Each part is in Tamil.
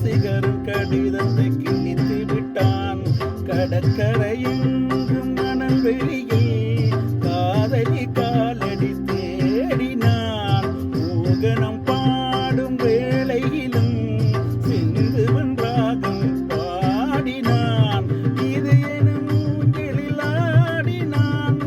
ரசிகரும் கடிதத்தை கிழித்து விட்டான். கடற்கரையெங்கும் மணல் வெளியில் காதலி காலடி தேடினான். மோகனம் பாடும் வேளையிலும் சிந்து வென்றாகும் பாடினான். இது எனும் மூங்கிலில் ஆடினான்.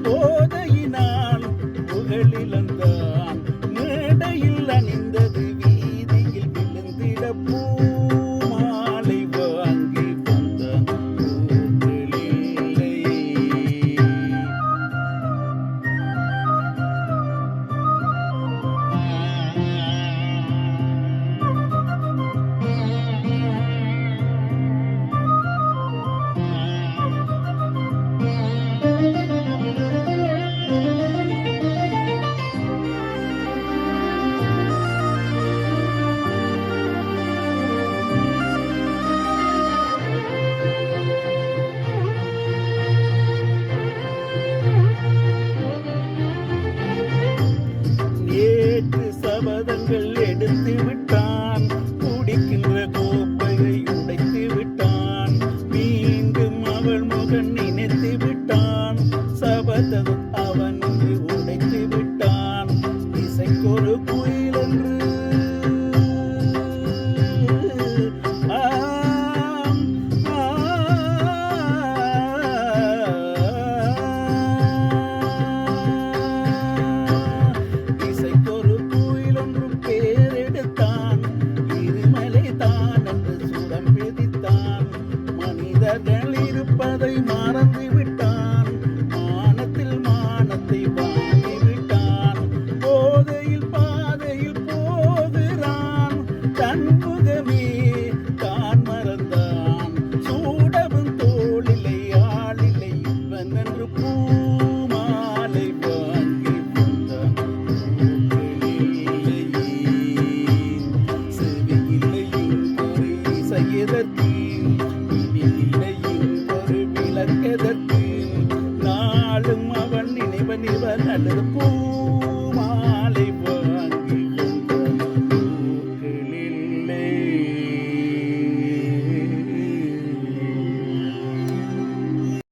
போதையினான் புகழிழந்தான். மேடையில் அணிந்தது வீதியில் விழுந்திட பூமாலை வாங்கி வந்தான். பூக்களில்லை. நேற்று சபதங்கள் எடுத்து விட்டான். குடிக்கின்ற கோப்பையை உடைத்து விட்டான். மீண்டும் அவள் முகம் நினைத்து விட்டான். சபதம் அவன் இன்று உடைத்து விட்டான். இசைக்கொரு குயில் என்று ஆம், இசைக்கொரு குயில் ஒன்றும் பேரெடுத்தான். இருமலை தான் என்று சுடம் பிடித்தான். மனிதர்கள் இருப்பதை மறந்து விட்டான். மானத்தில் மானத்தை வாங்கி விட்டான். போதையில் பாதையில் போகிறான். தன்முகமே தான் மறந்தான். சூடவும் தோளில்லை ஆளில்லை இவன் என்று பூமாலை வாங்கி வந்தான். பூக்களில்லை. செவியில்லையும் ஒரு இசையதற்கு. இனியில்லையும் ஒரு விளக்கதற்கு. நாளும் அவன் நினைவன் இவன் அல்லது பூ